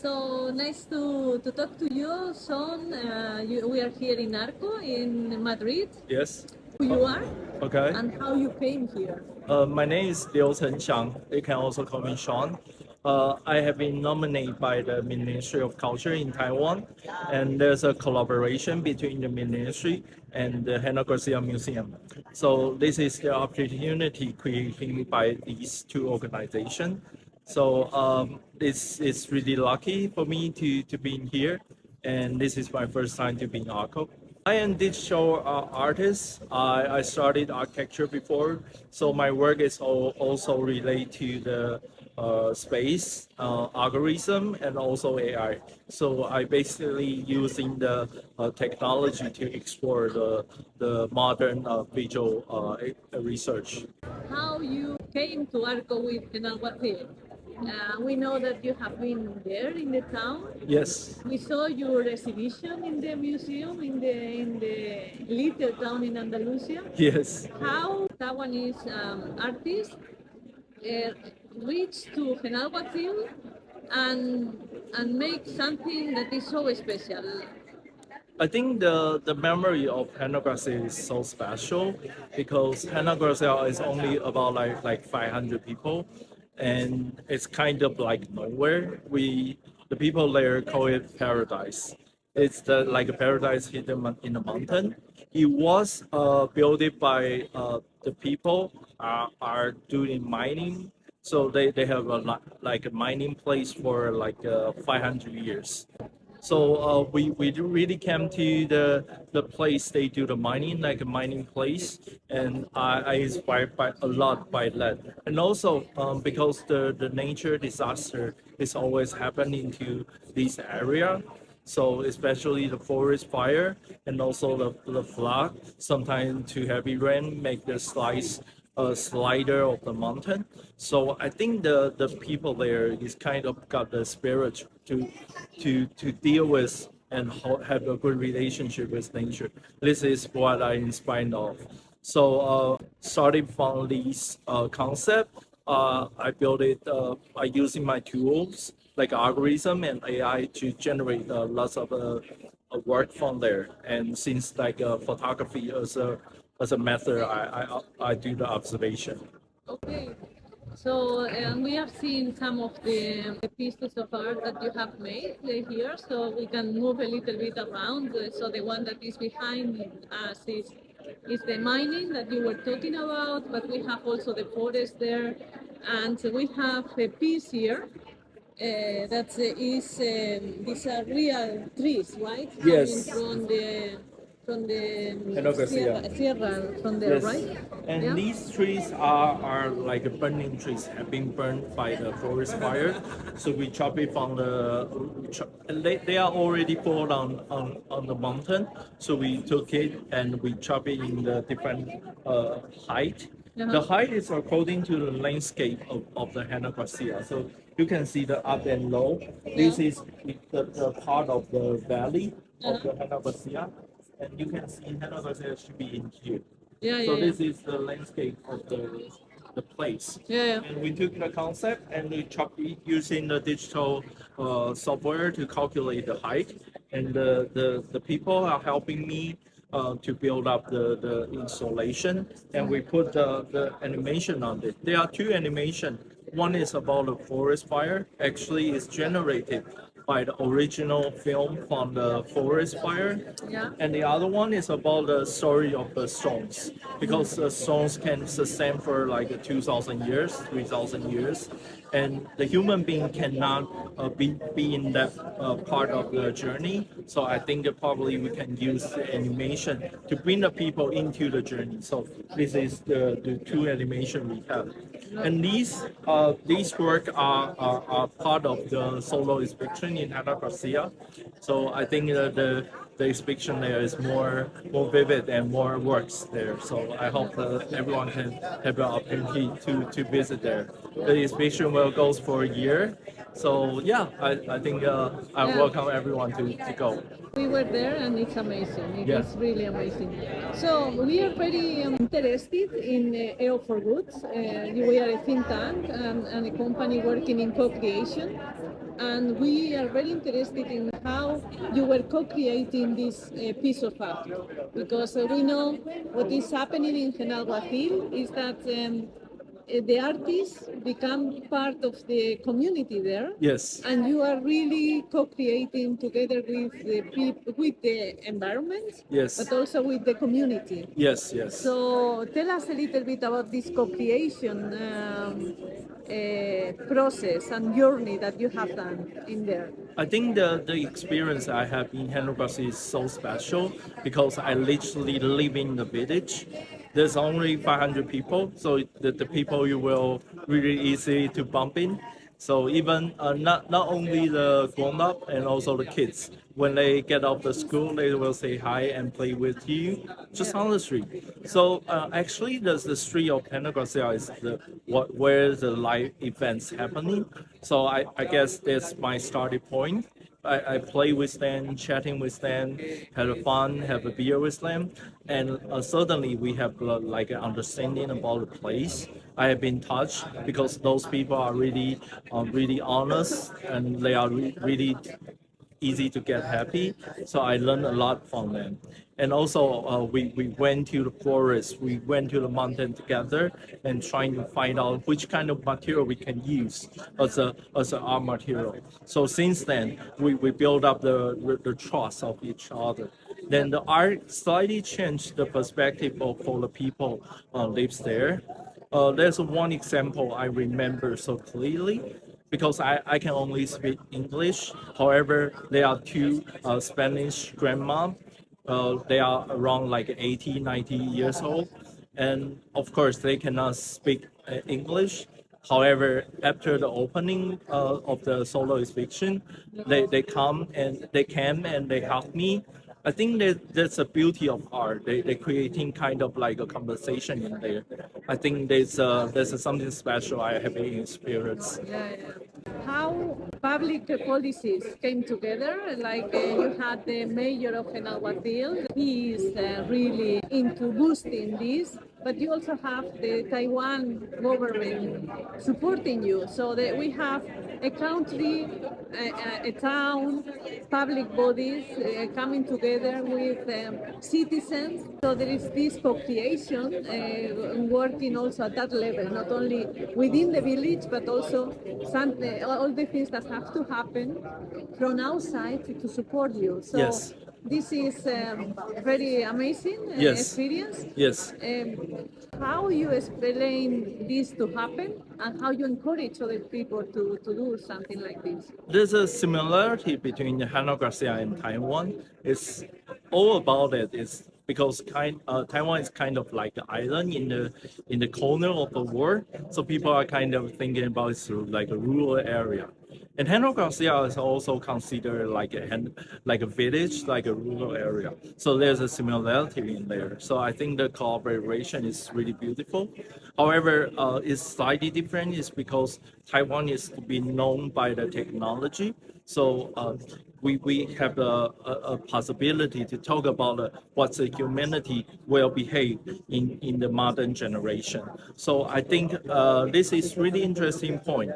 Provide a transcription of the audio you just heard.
So nice to talk to you, Shawn. We are here in ARCO in Madrid. Yes. Who you are Okay. and how you came here. My name is Eoh-lution Shawn. You can also call me Shawn. I have been nominated by the Ministry of Culture in Taiwan, and there's a collaboration between the Ministry and the Genalguacil Museum. So this is the opportunity created by these two organizations. So it's really lucky for me to be in here, and this is my first time to be in ARCO. I am digital artist. I studied architecture before, so my work is also related to the space, algorithm, and also AI. So I basically using the technology to explore the modern visual research. How you came to ARCO with Genalguacil. We know that you have been there in the town. Yes. We saw your exhibition in the museum in the little town in Andalusia. Yes. How Taiwanese artists reach to Genalguacil and make something that is so special. I think the memory of Genalguacil is so special because Genalguacil is only about like 500 people, and it's kind of like nowhere. The people there call it paradise. It's like a paradise hidden in the mountain. It was built by the people are doing mining, so they have like a mining place for like 500 years. So we really came to the place they do the mining, like a mining place, and I inspired by a lot by that. And also because the nature disaster is always happening to this area, so especially the forest fire and also the flood, sometimes too heavy rain make the slider of the mountain. So I think the people there is kind of got the spirit to deal with and have a good relationship with nature. This is what I inspired of. So starting from this concept, I built it by using my tools like algorithm and AI to generate lots of work from there. And since like photography as a method, I do the observation. Okay. So we have seen some of the pieces of art that you have made here, so we can move a little bit around. So the one that is behind us is the mining that you were talking about, but we have also the forest there, and we have a piece here that is these are real trees, right? Yes. Coming from the Genalguacil. sierra from there, Yes, right? and Yeah. these trees are like burning trees, have been burned by the forest fire. So we chop it from and they are already fall on the mountain. So we took it and we chop it in the different height. The height is according to the landscape of the Genalguacil. So you can see the up and low. This is the part of the valley of the Genalguacil, and you can see Genalguacil should be in here. So this is the landscape of the place. Yeah. And we took the concept and we chopped it using the digital software to calculate the height. And the people are helping me to build up the installation. And we put the animation on it. There are two animations. One is about the forest fire. Actually, it's generated by the original film from the forest fire. Yeah. And the other one is about the story of the stones, because the stones can sustain for like 2,000 years, 3,000 years, and the human being cannot be in that part of the journey. So I think that probably we can use the animation to bring the people into the journey. So this is the two animation we have. And these work are part of the solo inspection in Genalguacil. So I think the inspection there is more vivid and more works there. So I hope that everyone can have the opportunity to visit there. The inspection will goes for a year. So yeah, I think I welcome everyone to go. We were there and it's amazing. It Yeah. is really amazing. So we are very interested in Eoh-for-Good. We are a think tank and a company working in co-creation. and we are very interested in how you were co-creating this piece of art, because we know what is happening in Genalguacil is that the artists become part of the community there. Yes. And you are really co-creating together with the people, with the environment, Yes. but also with the community. Yes, yes. So tell us a little bit about this co-creation process and journey that you have done in there. I think the experience I have in Genalguacil is so special because I literally live in the village. There's only 500 people, so the people you will really easy to bump in. So even not only the grown up and also the kids, when they get off the school, they will say hi and play with you just on the street. So actually, the street of Genalguacil is where the live events happening. So I guess that's my starting point. I play with them, chatting with them, have fun, have a beer with them, and certainly we have like an understanding about the place. I have been touched because those people are really honest and they are really easy to get happy. So I learned a lot from them. And also, we went to the forest, we went to the mountain together and trying to find out which kind of material we can use as a art material. So since then, we build up the trust of each other. Then the art slightly changed the perspective for the people lives there. There's one example I remember so clearly because I can only speak English. However, there are two Spanish grandma. They are around like 80, 90 years old. And of course, they cannot speak English. However, after the opening of the solo exhibition, they came and they helped me. I think that's the beauty of art. They creating kind of like a conversation in there. I think there's something special I have experienced. Yeah, yeah. How public policies came together, like you had the mayor of Genalguacil, he is really into boosting this, but you also have the Taiwan government supporting you, so that we have a country, a town, public bodies coming together with citizens. So there is this co-creation working also at that level, not only within the village, but also all the things that have to happen from outside to support you. So Yes. this is very amazing Yes. experience. Yes. How you explain this to happen and how you encourage other people to do something like this? There's a similarity between Genalguacil and Taiwan. It's all about it is because Taiwan is kind of like an island in the corner of the world. So people are kind of thinking about it through like a rural area. And Genalguacil is also considered like a village, like a rural area. So there's a similarity in there. So I think the collaboration is really beautiful. However, it's slightly different is because Taiwan is to be known by the technology. So we have a possibility to talk about what the humanity will behave in the modern generation. So I think this is really interesting point.